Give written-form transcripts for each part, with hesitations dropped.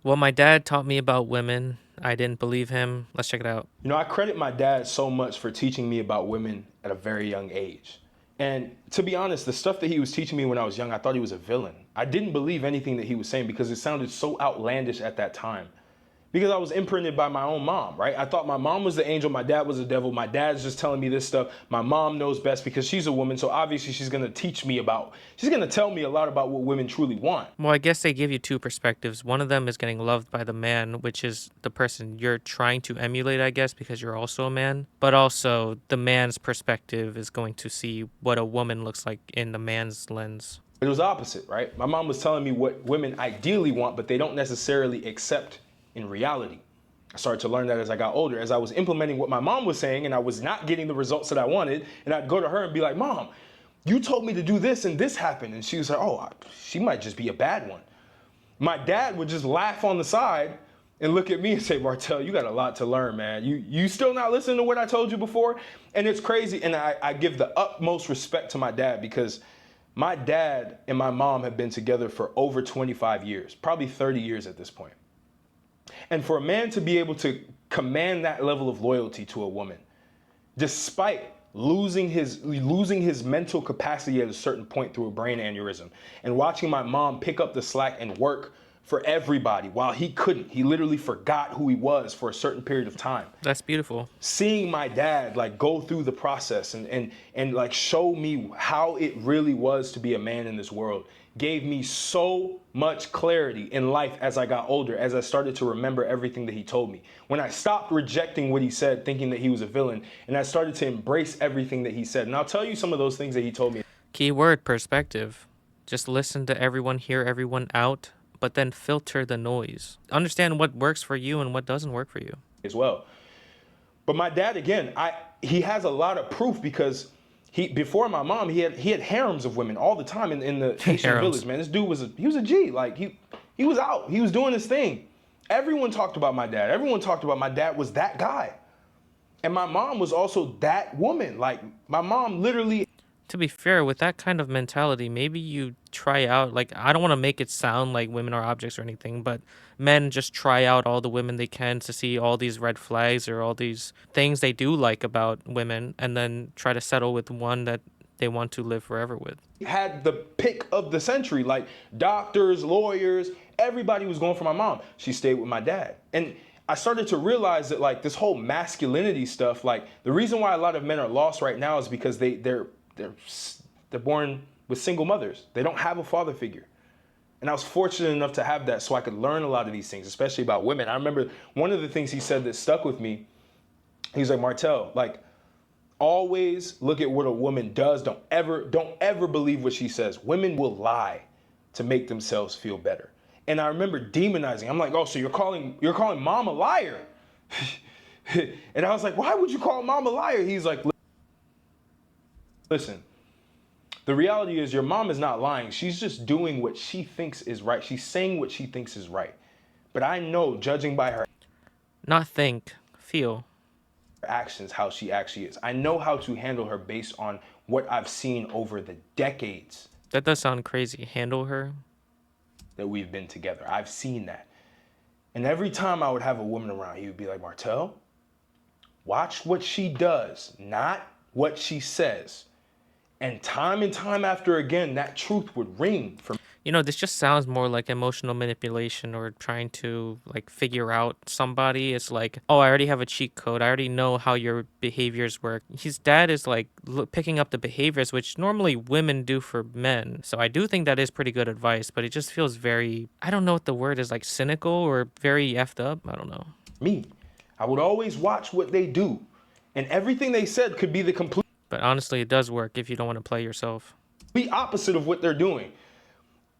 Well, my dad taught me about women. I didn't believe him. Let's check it out. You know, I credit my dad so much for teaching me about women at a very young age. And to be honest, the stuff that he was teaching me when I was young, I thought he was a villain. I didn't believe anything that he was saying because it sounded so outlandish at that time. Because I was imprinted by my own mom, right? I thought my mom was the angel, my dad was the devil. My dad's just telling me this stuff. My mom knows best because she's a woman, so obviously she's gonna she's gonna tell me a lot about what women truly want. Well, I guess they give you two perspectives. One of them is getting loved by the man, which is the person you're trying to emulate, I guess, because you're also a man. But also, the man's perspective is going to see what a woman looks like in the man's lens. It was opposite, right? My mom was telling me what women ideally want, but they don't necessarily accept in reality. I started to learn that as I got older, as I was implementing what my mom was saying and I was not getting the results that I wanted. And I'd go to her and be like, Mom, you told me to do this and this happened. And she was like, oh, she might just be a bad one. My dad would just laugh on the side and look at me and say, Martell, you got a lot to learn, man. You still not listening to what I told you before? And it's crazy. And I give the utmost respect to my dad because my dad and my mom have been together for over 25 years, probably 30 years at this point. And for a man to be able to command that level of loyalty to a woman, despite losing his mental capacity at a certain point through a brain aneurysm, and watching my mom pick up the slack and work for everybody while he couldn't. He literally forgot who he was for a certain period of time. That's beautiful. Seeing my dad like go through the process and like show me how it really was to be a man in this world gave me so much clarity in life as I got older, as I started to remember everything that he told me. When I stopped rejecting what he said, thinking that he was a villain, and I started to embrace everything that he said. And I'll tell you some of those things that he told me Keyword perspective. Just listen to everyone, hear everyone out, but then filter the noise. Understand what works for you and what doesn't work for you. as well. But my dad, again, he has a lot of proof because before my mom, he had harems of women all the time in the Haitian Harems. village, man. This dude he was a G. Like he was out. He was doing his thing. Everyone talked about my dad. Everyone talked about my dad was that guy. And my mom was also that woman. Like my mom literally. To be fair, with that kind of mentality, maybe you try out, like, I don't want to make it sound like women are objects or anything, but men just try out all the women they can to see all these red flags or all these things they do like about women, and then try to settle with one that they want to live forever with. Had the pick of the century, like doctors, lawyers, everybody was going for my mom. She stayed with my dad. And I started to realize that like this whole masculinity stuff, like the reason why a lot of men are lost right now is because they're born with single mothers. They don't have a father figure. And I was fortunate enough to have that so I could learn a lot of these things, especially about women. I remember one of the things he said that stuck with me. He's like, Martell, like, always look at what a woman does. Don't ever believe what she says. Women will lie to make themselves feel better. And I remember demonizing. I'm like, oh, so you're calling mom a liar? And I was like, why would you call mom a liar? He's like, listen, the reality is your mom is not lying. She's just doing what she thinks is right. She's saying what she thinks is right. But I know, judging by her Not think, feel. actions, how she actually is. I know how to handle her based on what I've seen over the decades That does sound crazy. Handle her. that we've been together. I've seen that. And every time I would have a woman around, he would be like, Martell, watch what she does, not what she says. And time after again, that truth would ring for me. You know, this just sounds more like emotional manipulation or trying to like figure out somebody. It's like, oh, I already have a cheat code. I already know how your behaviors work. His dad is like picking up the behaviors, which normally women do for men. So I do think that is pretty good advice, but it just feels very, I don't know what the word is, like cynical or very effed up. I don't know. Me. I would always watch what they do. And everything they said could be the complete But honestly, it does work if you don't want to play yourself. opposite of what they're doing.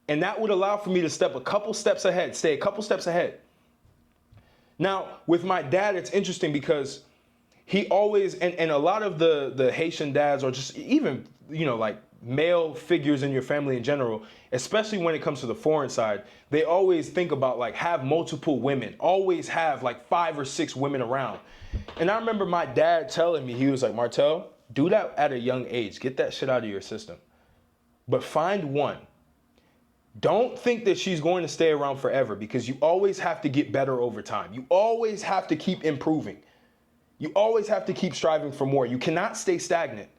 And that would allow for me to stay a couple steps ahead. Now, with my dad, it's interesting because he always, and a lot of the Haitian dads, or just even, like male figures in your family in general, especially when it comes to the foreign side, they always think about like have multiple women, always have like 5 or 6 women around. And I remember my dad telling me, he was like, Martell, do that at a young age. Get that shit out of your system. But find one Don't think that she's going to stay around forever, because you always have to get better over time. You always have to keep improving. You always have to keep striving for more. You cannot stay stagnant.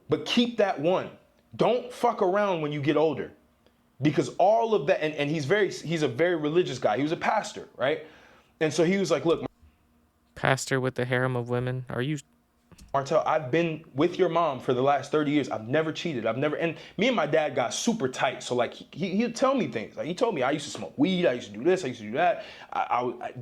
But keep that one. Don't fuck around when you get older. Because all of that, and he's a very religious guy. He was a pastor, right? And so he was like, look, Pastor with the harem of women. Are you? Martel, I've been with your mom for the last 30 years. I've never cheated. And me and my dad got super tight. So like he'd tell me things. Like he told me I used to smoke weed. I used to do this. I used to do that.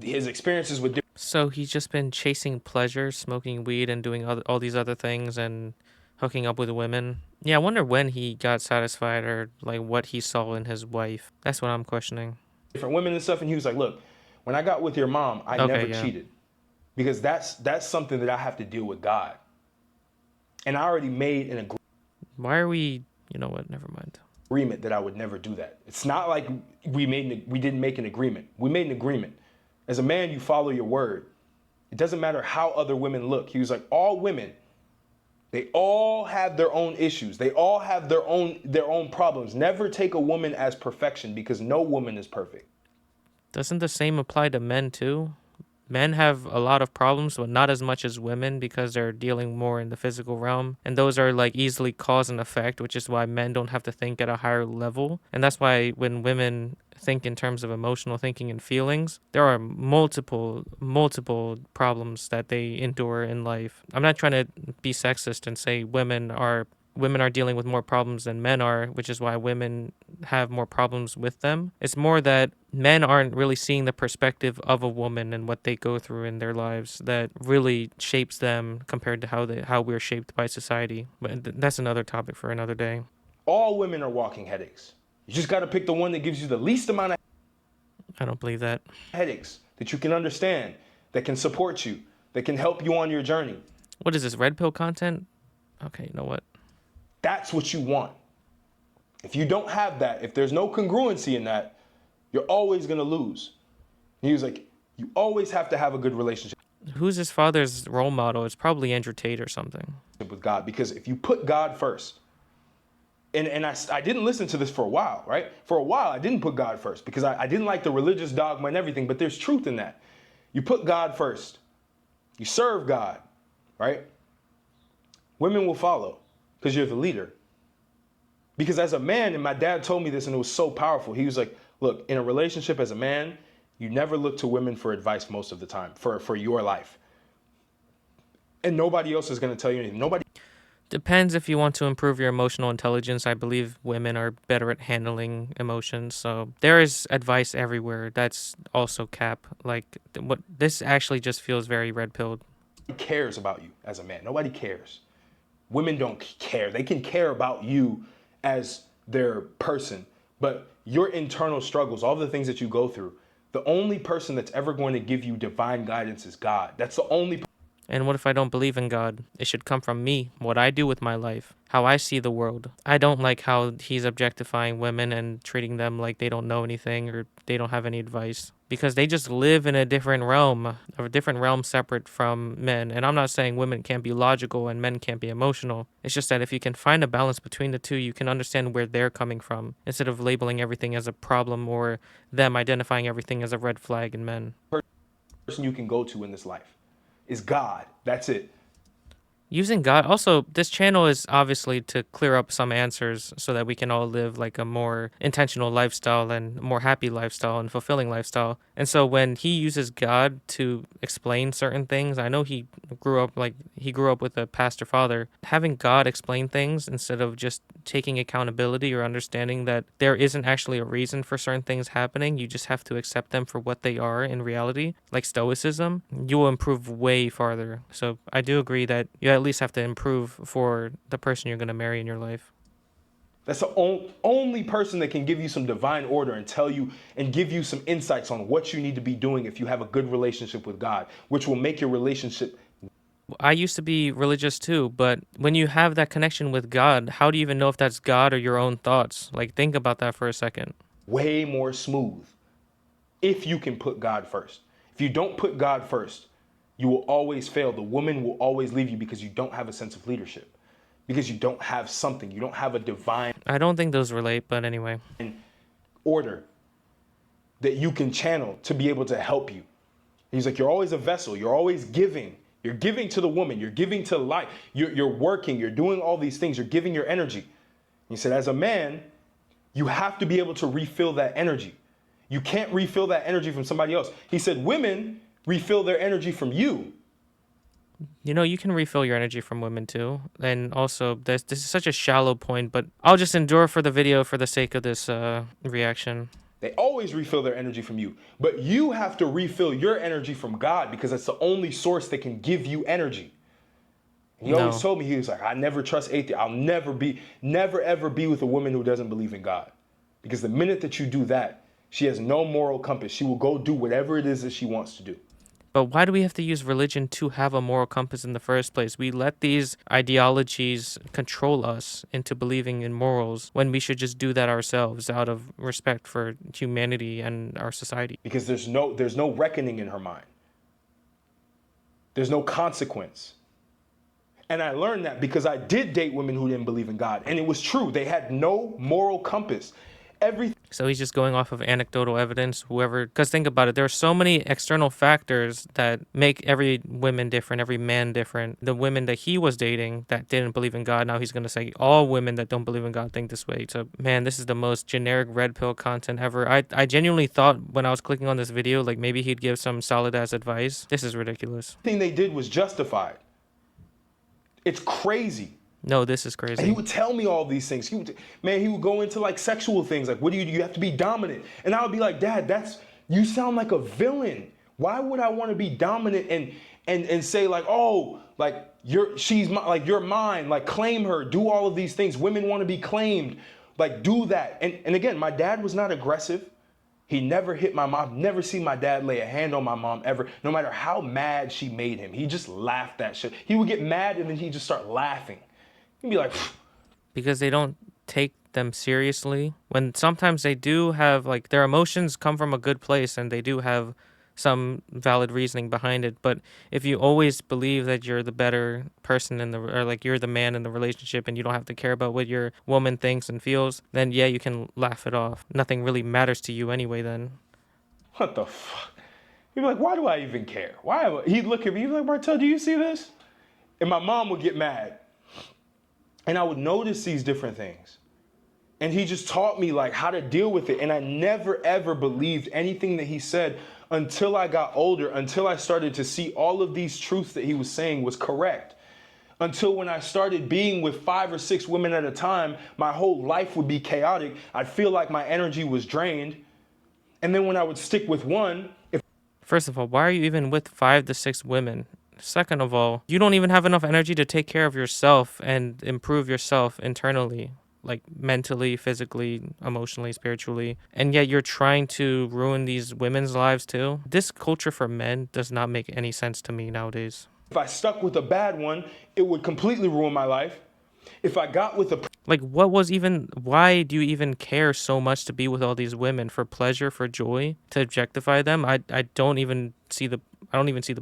His experiences with different. So he's just been chasing pleasure, smoking weed, and doing all these other things, and hooking up with women. Yeah, I wonder when he got satisfied, or like what he saw in his wife. That's what I'm questioning. Different women and stuff. And he was like, look, when I got with your mom, I never cheated. Because that's something that I have to deal with God. And I already made an agreement. Why are we, you know what, never mind. Agreement that I would never do that. It's not like we didn't make an agreement. We made an agreement. As a man, you follow your word. It doesn't matter how other women look. He was like, all women, they all have their own issues. They all have their own problems. Never take a woman as perfection, because no woman is perfect. Doesn't the same apply to men too? Men have a lot of problems, but not as much as women, because they're dealing more in the physical realm. And those are like easily cause and effect, which is why men don't have to think at a higher level. And that's why when women think in terms of emotional thinking and feelings, there are multiple problems that they endure in life. I'm not trying to be sexist and say women are dealing with more problems than men are, which is why women have more problems with them. It's more that men aren't really seeing the perspective of a woman and what they go through in their lives that really shapes them compared to how we're shaped by society. But that's another topic for another day. All women are walking headaches. You just got to pick the one that gives you the least amount of I don't believe that. headaches, that you can understand, that can support you, that can help you on your journey. What is this, red pill content? Okay, you know what? That's what you want. If you don't have that, if there's no congruency in that, you're always going to lose. And he was like, you always have to have a good relationship. Who's his father's role model? It's probably Andrew Tate or something. With God, because if you put God first, and I didn't listen to this for a while, right? For a while, I didn't put God first because I didn't like the religious dogma and everything, but there's truth in that. You put God first. You serve God, right? Women will follow because you're the leader. Because as a man, and my dad told me this and it was so powerful, he was like, look, in a relationship as a man, you never look to women for advice most of the time, for your life. And nobody else is going to tell you anything. Nobody. Depends if you want to improve your emotional intelligence. I believe women are better at handling emotions. So there is advice everywhere. That's also cap. Like what this actually just feels very red pilled. Nobody cares about you as a man. Nobody cares. Women don't care. They can care about you as their person, but your internal struggles, all the things that you go through, the only person that's ever going to give you divine guidance is God. That's the only. And what if I don't believe in God? It should come from me, what I do with my life, how I see the world. I don't like how he's objectifying women and treating them like they don't know anything or they don't have any advice. Because they just live in a different realm separate from men. And I'm not saying women can't be logical and men can't be emotional. It's just that if you can find a balance between the two, you can understand where they're coming from instead of labeling everything as a problem or them identifying everything as a red flag in men. Person you can go to in this life is God. That's it. Using God. Also, this channel is obviously to clear up some answers so that we can all live like a more intentional lifestyle and more happy lifestyle and fulfilling lifestyle. And so when he uses God to explain certain things, I know he grew up with a pastor father. Having God explain things instead of just taking accountability or understanding that there isn't actually a reason for certain things happening, you just have to accept them for what they are in reality, like stoicism, you will improve way farther. So I do agree that you at least have to improve for the person you're going to marry in your life. That's the only person that can give you some divine order and tell you and give you some insights on what you need to be doing if you have a good relationship with God, which will make your relationship. I used to be religious too, but when you have that connection with God, how do you even know if that's God or your own thoughts? Like, think about that for a second. Way more smooth if you can put God first. If you don't put God first, you will always fail. The woman will always leave you because you don't have a sense of leadership, because you don't have something. You don't have a divine. I don't think those relate, but anyway. order that you can channel to be able to help you. He's like, you're always a vessel. You're always giving. You're giving to the woman. You're giving to life. You're working. You're doing all these things. You're giving your energy. He said, as a man, you have to be able to refill that energy. You can't refill that energy from somebody else. He said, women refill their energy from you. You know, you can refill your energy from women too. And also, this is such a shallow point, but I'll just endure for the video for the sake of this reaction. They always refill their energy from you. But you have to refill your energy from God because that's the only source that can give you energy. And he always told me, he was like, I never trust atheists. I'll never ever be with a woman who doesn't believe in God. Because the minute that you do that, she has no moral compass. She will go do whatever it is that she wants to do. But why do we have to use religion to have a moral compass in the first place? We let these ideologies control us into believing in morals when we should just do that ourselves out of respect for humanity and our society. Because there's no reckoning in her mind. There's no consequence. And I learned that because I did date women who didn't believe in God. And it was true. They had no moral compass. So he's just going off of anecdotal evidence, because think about it, there are so many external factors that make every woman different, every man different. The women that he was dating that didn't believe in God, now he's going to say all women that don't believe in God think this way. So, man, this is the most generic red pill content ever. I genuinely thought when I was clicking on this video, like maybe he'd give some solid ass advice. This is ridiculous. Everything they did was justified. It's crazy. No, this is crazy. And he would tell me all these things. He would go into like sexual things. Like, what do? You have to be dominant. And I would be like, Dad, you sound like a villain. Why would I want to be dominant and say like, oh, like you're mine, like claim her, do all of these things. Women want to be claimed, like do that. And again, my dad was not aggressive. He never hit my mom. Never seen my dad lay a hand on my mom ever, no matter how mad she made him. He just laughed that shit. He would get mad and then he'd just start laughing. He'd be like, pfft. Because they don't take them seriously. When sometimes they do have, like, their emotions come from a good place and they do have some valid reasoning behind it. But if you always believe that you're the better person or like you're the man in the relationship and you don't have to care about what your woman thinks and feels, then yeah, you can laugh it off. Nothing really matters to you anyway then. What the fuck? He'd be like, why do I even care? He'd look at me, he'd be like, Martel, do you see this? And my mom would get mad. And I would notice these different things. And he just taught me like how to deal with it. And I never ever believed anything that he said until I got older, until I started to see all of these truths that he was saying was correct. Until when I started being with 5 or 6 women at a time, my whole life would be chaotic. I'd feel like my energy was drained. And then when I would stick with one, First of all, why are you even with 5 to 6 women? Second of all, you don't even have enough energy to take care of yourself and improve yourself internally, like mentally, physically, emotionally, spiritually. And yet you're trying to ruin these women's lives too. This culture for men does not make any sense to me nowadays. if I stuck with a bad one, it would completely ruin my life. If I got with a Like, why do you even care so much to be with all these women? For pleasure, for joy, to objectify them? I don't even see the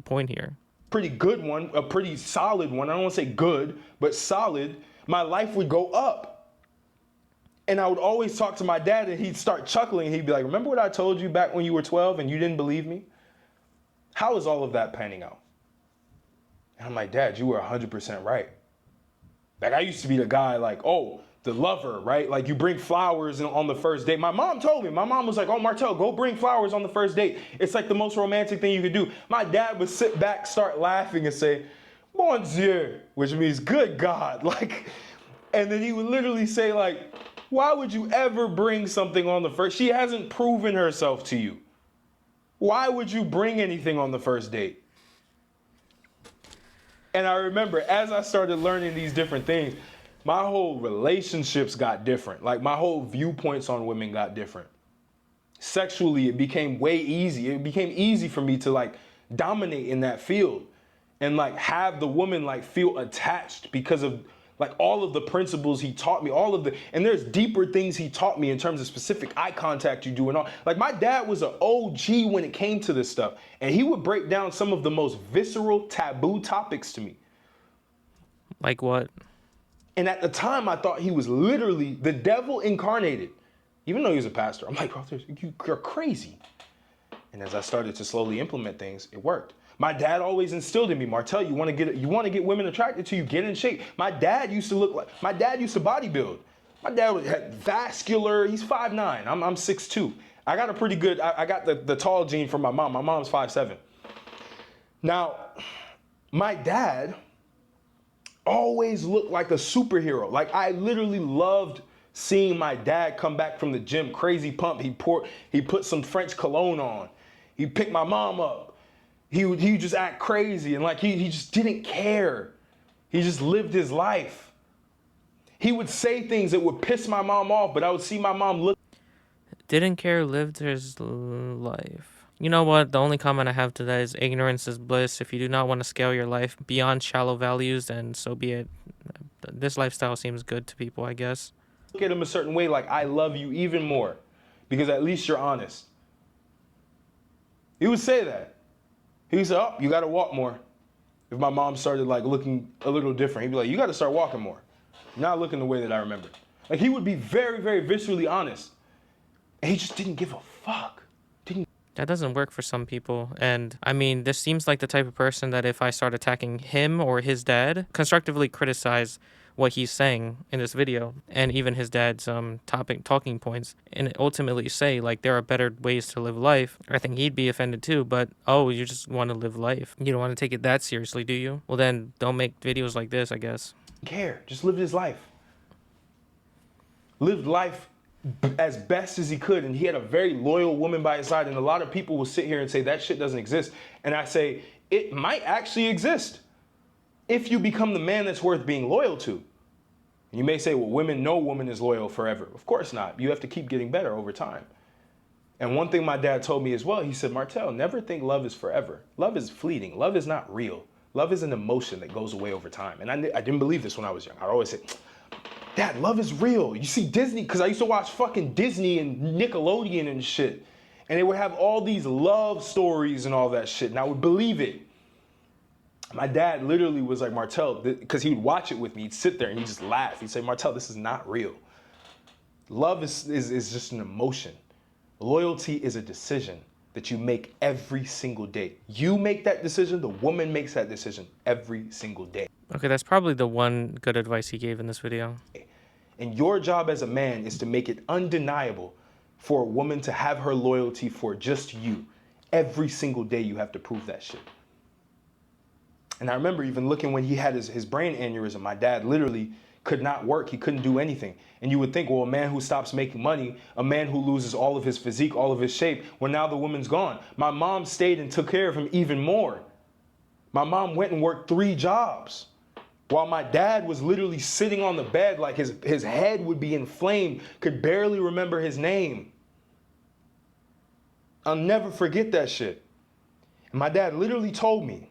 point here. pretty good one, a pretty solid one, I don't want to say good, but solid, my life would go up. And I would always talk to my dad and he'd start chuckling. He'd be like, remember what I told you back when you were 12 and you didn't believe me? How is all of that panning out? And I'm like, Dad, you were 100% right. Like, I used to be the guy like, oh, the lover, right? Like, you bring flowers on the first date. My mom told me. My mom was like, oh, Martel, go bring flowers on the first date. It's like the most romantic thing you could do. My dad would sit back, start laughing and say, Mon Dieu, which means good God. Like, and then he would literally say, like, why would you ever bring something on the first? She hasn't proven herself to you. Why would you bring anything on the first date? And I remember as I started learning these different things, my whole relationships got different. Like, my whole viewpoints on women got different. Sexually, it became way easy. It became easy for me to like dominate in that field and like have the woman like feel attached because of like all of the principles he taught me, and there's deeper things he taught me in terms of specific eye contact you do and all. Like, my dad was an OG when it came to this stuff, and he would break down some of the most visceral, taboo topics to me. Like what? And at the time, I thought he was literally the devil incarnated. even though he was a pastor. I'm like, bro, you're crazy. And as I started to slowly implement things, it worked. My dad always instilled in me, Martel, you want to get women attracted to you, get in shape. My dad used to bodybuild. My dad had vascular, he's 5'9", I'm 6'2". I got a pretty good, I got the tall gene from my mom. My mom's 5'7". Now, my dad always looked like a superhero. Like, I literally loved seeing my dad come back from the gym, crazy pump. He put some French cologne on. He picked my mom up. He would just act crazy, and like he just didn't care. He just lived his life. He would say things that would piss my mom off, but I would see my mom look. Didn't care, lived his life. You know what? The only comment I have to that is ignorance is bliss. If you do not want to scale your life beyond shallow values, then so be it. This lifestyle seems good to people, I guess. Look at him a certain way, like I love you even more, because at least you're honest. He would say that. He would say, oh, you got to walk more. If my mom started like looking a little different, he'd be like, you got to start walking more. You're not looking the way that I remember. Like, he would be very, very viscerally honest. And he just didn't give a fuck. That doesn't work for some people. And I mean, this seems like the type of person that if I start attacking him or his dad, constructively criticize what he's saying in this video and even his dad's talking points, and ultimately say like there are better ways to live life, I think he'd be offended too. But oh, you just want to live life, you don't want to take it that seriously, do you? Well, then don't make videos like this, I guess. Care, just lived his life. Lived life as best as he could, and he had a very loyal woman by his side. And a lot of people will sit here and say that shit doesn't exist, and I say it might actually exist if you become the man that's worth being loyal to. You may say, well, no woman is loyal forever. Of course not. You have to keep getting better over time. And one thing my dad told me as well, he said, Martel, never think love is forever. Love is fleeting. Love is not real. Love is an emotion that goes away over time. And I didn't believe this when I was young. I'd always say, Dad, love is real. You see Disney, because I used to watch fucking Disney and Nickelodeon and shit. And they would have all these love stories and all that shit. And I would believe it. My dad literally was like, Martel, because he would watch it with me. He'd sit there and he'd just laugh. He'd say, Martel, this is not real. Love is just an emotion. Loyalty is a decision that you make every single day. You make that decision, the woman makes that decision every single day. Okay, that's probably the one good advice he gave in this video. And your job as a man is to make it undeniable for a woman to have her loyalty for just you. Every single day you have to prove that shit. And I remember even looking when he had his brain aneurysm, my dad literally could not work. He couldn't do anything. And you would think, well, a man who stops making money, a man who loses all of his physique, all of his shape, well, now the woman's gone. My mom stayed and took care of him even more. My mom went and worked 3 jobs while my dad was literally sitting on the bed like his head would be inflamed, could barely remember his name. I'll never forget that shit. And my dad literally told me,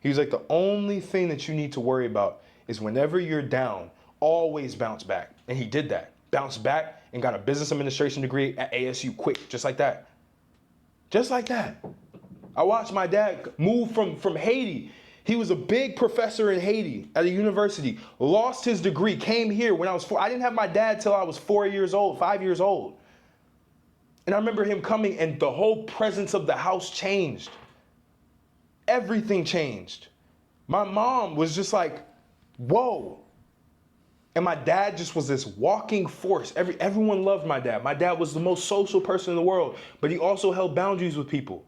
he was like, the only thing that you need to worry about is whenever you're down, always bounce back. And he did that. Bounced back and got a business administration degree at ASU quick, just like that. Just like that. I watched my dad move from Haiti. He was a big professor in Haiti at a university, lost his degree, came here when I was 4. I didn't have my dad till I was 4 years old, 5 years old. And I remember him coming and the whole presence of the house changed. Everything changed. My mom was just like, whoa. And my dad just was this walking force. Everyone loved my dad. My dad was the most social person in the world, but he also held boundaries with people.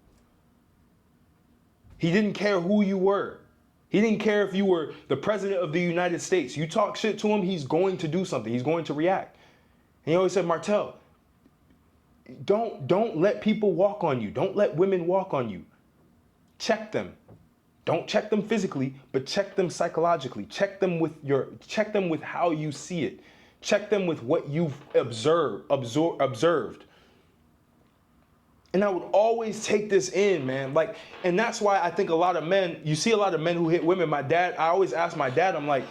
He didn't care who you were. He didn't care if you were the president of the United States. You talk shit to him, he's going to do something. He's going to react. And he always said, Martel, don't let people walk on you. Don't let women walk on you. Check them. Don't check them physically, but check them psychologically. Check them with how you see it. Check them with what you've observed. And I would always take this in, man. Like, and that's why I think a lot of men, you see a lot of men who hit women. My dad, I always ask my dad, I'm like,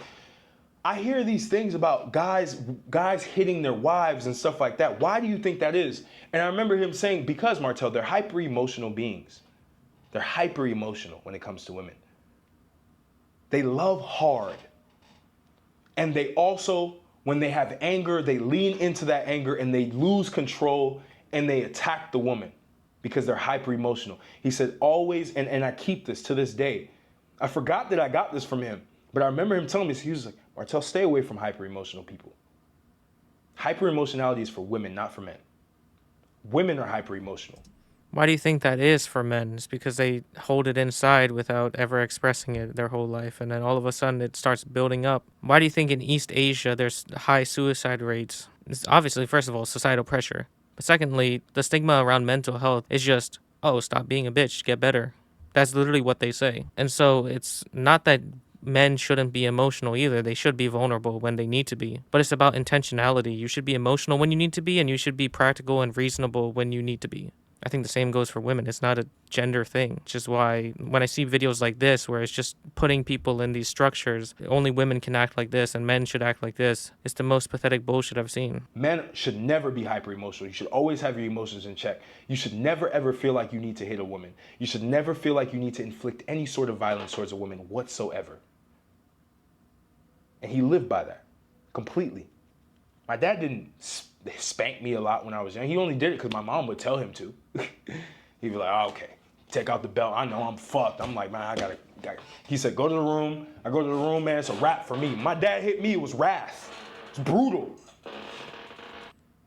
I hear these things about guys hitting their wives and stuff like that. Why do you think that is? And I remember him saying, because, Martel, they're hyper-emotional beings. They're hyper-emotional when it comes to women. They love hard. And they also When they have anger, they lean into that anger and they lose control and they attack the woman because they're hyper emotional. He said always, and I keep this to this day. I forgot that I got this from him, but I remember him telling me, he was like, Martel, stay away from hyper emotional people. Hyper emotionality is for women, not for men. Women are hyper emotional. Why do you think that is for men? It's because they hold it inside without ever expressing it their whole life, and then all of a sudden it starts building up. Why do you think in East Asia there's high suicide rates? It's obviously, first of all, societal pressure. But secondly, the stigma around mental health is just, oh, stop being a bitch, get better. That's literally what they say. And so it's not that men shouldn't be emotional either. They should be vulnerable when they need to be. But it's about intentionality. You should be emotional when you need to be, and you should be practical and reasonable when you need to be. I think the same goes for women. It's not a gender thing, which is why when I see videos like this, where it's just putting people in these structures, only women can act like this and men should act like this, it's the most pathetic bullshit I've seen. Men should never be hyper emotional. You should always have your emotions in check. You should never ever feel like you need to hit a woman. You should never feel like you need to inflict any sort of violence towards a woman whatsoever. And he lived by that completely. My dad didn't spank me a lot when I was young. He only did it because my mom would tell him to. He'd be like, oh, okay, take out the belt. I know I'm fucked. I'm like, man, I gotta. He said, go to the room. I go to the room, man. It's a wrap for me. My dad hit me. It was wrath. It's brutal.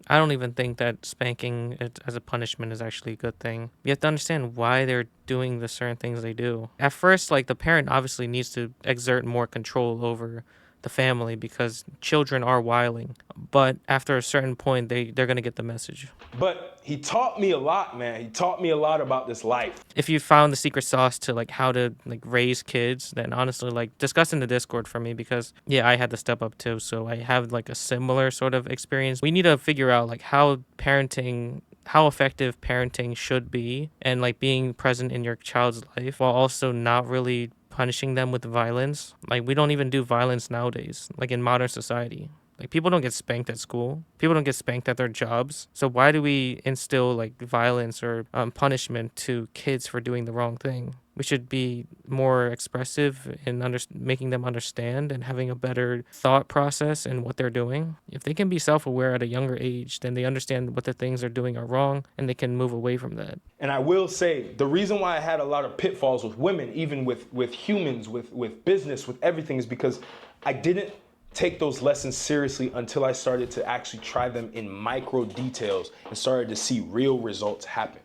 I don't even think that spanking it as a punishment is actually a good thing. You have to understand why they're doing the certain things they do. At first, like, the parent obviously needs to exert more control over the family because children are wiling. But after a certain point, they're going to get the message. But he taught me a lot, man. He taught me a lot about this life. If you found the secret sauce to like how to like raise kids, then honestly, like, discuss in the Discord for me, because yeah, I had to step up too. So I have like a similar sort of experience. We need to figure out like how effective parenting should be, and like being present in your child's life while also not really punishing them with violence. Like, we don't even do violence nowadays, like in modern society. Like, people don't get spanked at school. People don't get spanked at their jobs. So why do we instill like violence or punishment to kids for doing the wrong thing? We should be more expressive in making them understand and having a better thought process in what they're doing. If they can be self-aware at a younger age, then they understand what the things they're doing are wrong, and they can move away from that. And I will say, the reason why I had a lot of pitfalls with women, even with humans, with business, with everything, is because I didn't take those lessons seriously until I started to actually try them in micro details and started to see real results happen.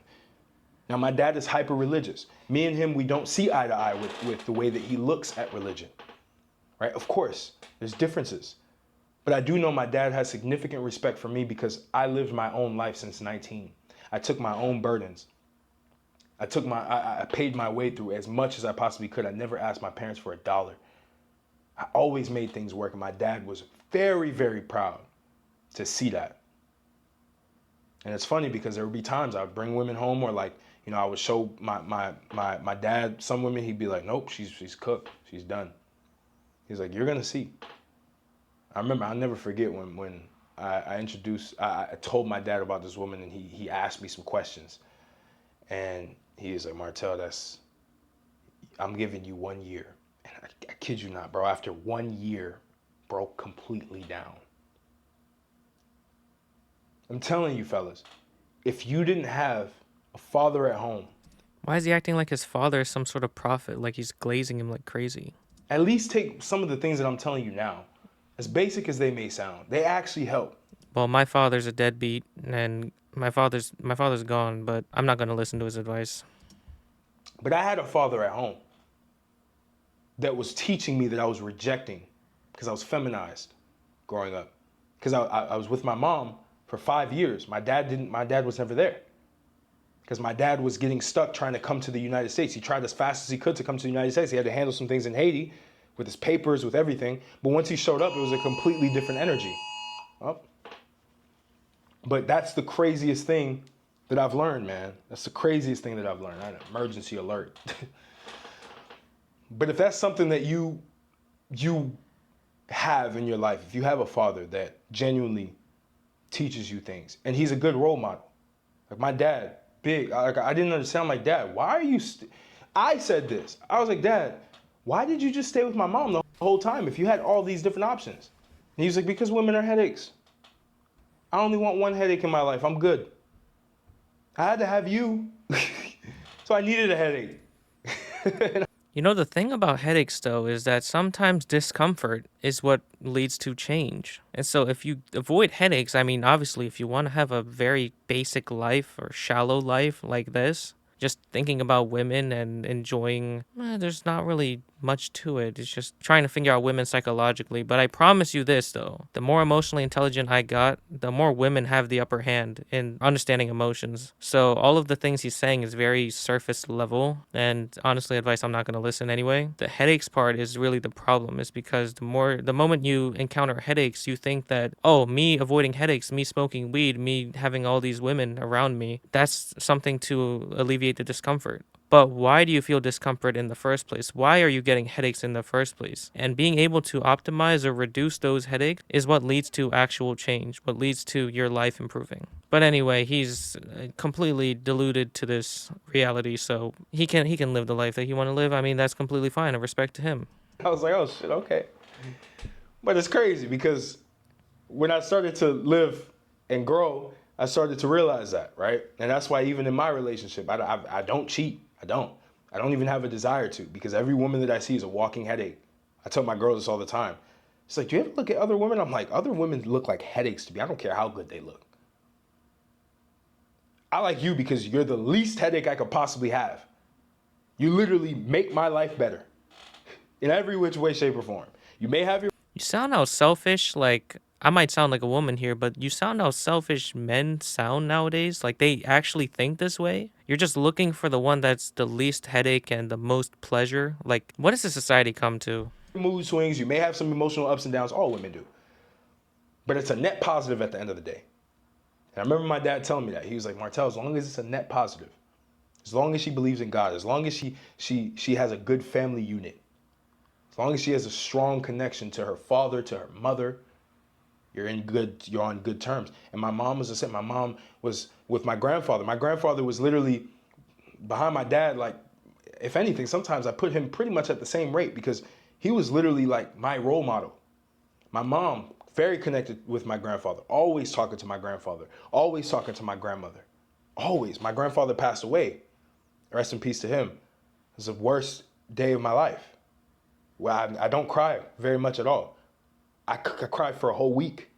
Now, my dad is hyper religious. Me and him, we don't see eye to eye with the way that he looks at religion, right? Of course, there's differences. But I do know my dad has significant respect for me because I lived my own life since 19. I took my own burdens. I paid my way through as much as I possibly could. I never asked my parents for $1. I always made things work, and my dad was very, very proud to see that. And it's funny because there would be times I would bring women home, or like, you know, I would show my dad some women. He'd be like, nope, she's cooked, she's done. He's like, you're gonna see. I remember, I'll never forget when I told my dad about this woman, and he asked me some questions, and he was like, Martel, I'm giving you 1 year. And I kid you not, bro, after 1 year, broke completely down. I'm telling you, fellas, if you didn't have a father at home, Why is he acting like his father is some sort of prophet, like he's glazing him like crazy? at least take some of the things that I'm telling you now, as basic as they may sound, they actually help. Well, my father's a deadbeat, and my father's gone, but I'm not gonna listen to his advice. But I had a father at home that was teaching me that I was rejecting because I was feminized growing up. Because I was with my mom for 5 years. My dad was never there. Because my dad was getting stuck trying to come to the United States. He tried as fast as he could to come to the United States. He had to handle some things in Haiti with his papers, with everything. But once he showed up, it was a completely different energy. Oh. But that's the craziest thing that I've learned, man. That's the craziest thing that I've learned. I had an emergency alert. But if that's something that you have in your life, if you have a father that genuinely teaches you things, and he's a good role model. Like my dad, big. I didn't understand. I'm like, Dad, why are you? I said this. I was like, Dad, why did you just stay with my mom the whole time if you had all these different options? And he's like, because women are headaches. I only want one headache in my life. I'm good. I had to have you. So I needed a headache. You know, the thing about headaches, though, is that sometimes discomfort is what leads to change. And so, if you avoid headaches, I mean, obviously, if you want to have a very basic life or shallow life like this, just thinking about women and enjoying, there's not really much to it. It's just trying to figure out women psychologically. But I promise you this, though, the more emotionally intelligent I got, the more women have the upper hand in understanding emotions. So all of the things he's saying is very surface level. And honestly, advice, I'm not going to listen anyway. The headaches part is really the problem, is because the moment you encounter headaches, you think that, oh, me avoiding headaches, me smoking weed, me having all these women around me, that's something to alleviate the discomfort. But why do you feel discomfort in the first place? Why are you getting headaches in the first place? And being able to optimize or reduce those headaches is what leads to actual change, what leads to your life improving. But anyway, he's completely deluded to this reality, so he can live the life that he want to live. I mean, that's completely fine. I respect to him. I was like, oh shit, okay. But it's crazy because when I started to live and grow, I started to realize that, right? And that's why even in my relationship, I don't cheat. I don't. I don't even have a desire to, because every woman that I see is a walking headache. I tell my girls this all the time. It's like, do you ever look at other women? I'm like, other women look like headaches to me. I don't care how good they look. I like you because you're the least headache I could possibly have. You literally make my life better in every which way, shape, or form. You may have your You sound how selfish, like, I might sound like a woman here, but you sound how selfish men sound nowadays. Like, they actually think this way. You're just looking for the one that's the least headache and the most pleasure. Like, what does this society come to? mood swings. You may have some emotional ups and downs. All women do. But it's a net positive at the end of the day. And I remember my dad telling me that. He was like, Martel, as long as it's a net positive, as long as she believes in God, as long as she has a good family unit, as long as she has a strong connection to her father, to her mother, you're on good terms. And my mom was the same. My mom was with my grandfather. My grandfather was literally behind my dad. Like, if anything, sometimes I put him pretty much at the same rate because he was literally like my role model. My mom, very connected with my grandfather, always talking to my grandfather, always talking to my grandmother, always. My grandfather passed away. Rest in peace to him. It was the worst day of my life. Well, I don't cry very much at all. I cried for a whole week.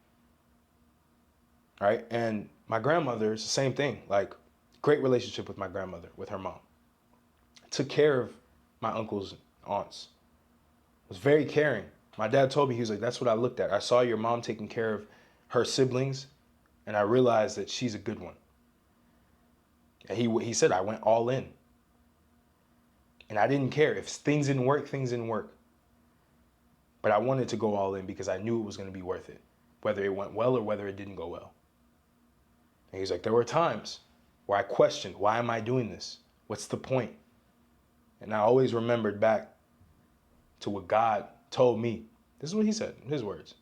Right? And my grandmother is the same thing. Like, great relationship with my grandmother, with her mom. Took care of my uncles and aunts. Was very caring. My dad told me, he was like, that's what I looked at. I saw your mom taking care of her siblings, and I realized that she's a good one. And he said, I went all in. And I didn't care. If things didn't work, things didn't work. But I wanted to go all in because I knew it was going to be worth it, whether it went well or whether it didn't go well. And he's like, there were times where I questioned, why am I doing this? What's the point? And I always remembered back to what God told me. This is what he said, in his words.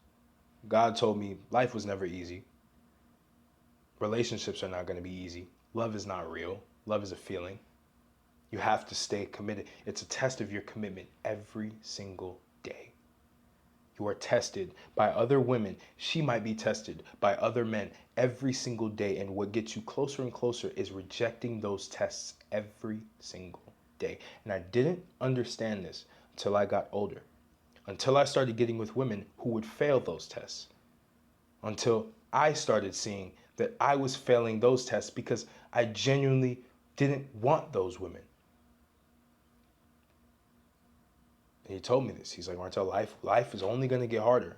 God told me life was never easy. Relationships are not going to be easy. Love is not real. Love is a feeling. You have to stay committed. It's a test of your commitment every single day. You are tested by other women. She might be tested by other men every single day. And what gets you closer and closer is rejecting those tests every single day. And I didn't understand this until I got older, until I started getting with women who would fail those tests, until I started seeing that I was failing those tests because I genuinely didn't want those women. And he told me this. He's like, Martel, life is only going to get harder.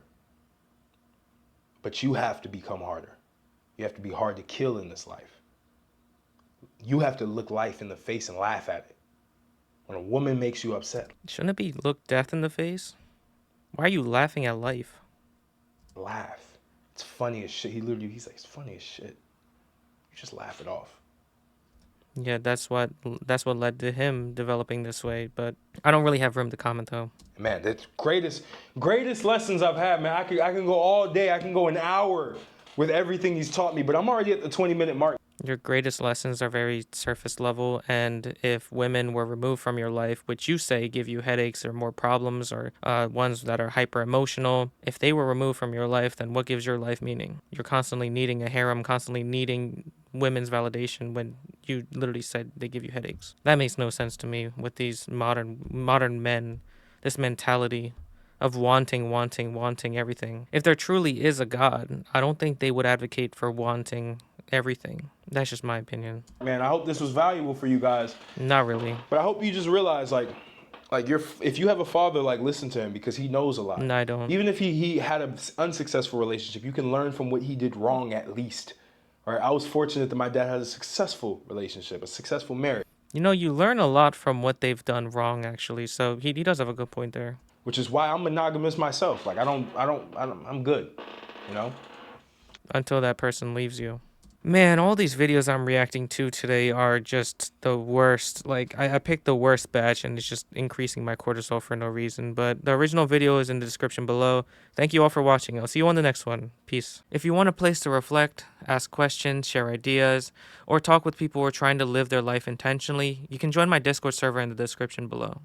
But you have to become harder. You have to be hard to kill in this life. You have to look life in the face and laugh at it. When a woman makes you upset, Shouldn't it be look death in the face? Why are you laughing at life? laugh. It's funny as shit. He's like, it's funny as shit. You just laugh it off. Yeah, that's what led to him developing this way. But I don't really have room to comment though. Man, that's greatest lessons I've had, man. I can go all day. I can go an hour with everything he's taught me, but I'm already at the 20-minute mark. Your greatest lessons are very surface level, and if women were removed from your life, which you say give you headaches or more problems, or ones that are hyper emotional, if they were removed from your life, then what gives your life meaning? You're constantly needing a harem, constantly needing women's validation when you literally said they give you headaches. That makes no sense to me with these modern men, this mentality of wanting everything. If there truly is a God, I don't think they would advocate for wanting everything. That's just my opinion. Man, I hope this was valuable for you guys. Not really. But I hope you just realize, like if you have a father, like listen to him because he knows a lot. No, I don't. Even if he had an unsuccessful relationship, you can learn from what he did wrong at least. All right, I was fortunate that my dad had a successful relationship, a successful marriage, You know, you learn a lot from what they've done wrong, actually. So he does have a good point there. which is why I'm monogamous myself. Like I'm good, you know. Until that person leaves you. Man, all these videos I'm reacting to today are just the worst. Like, I picked the worst batch and it's just increasing my cortisol for no reason. But the original video is in the description below. Thank you all for watching. I'll see you on the next one. Peace. If you want a place to reflect, ask questions, share ideas, or talk with people who are trying to live their life intentionally, you can join my Discord server in the description below.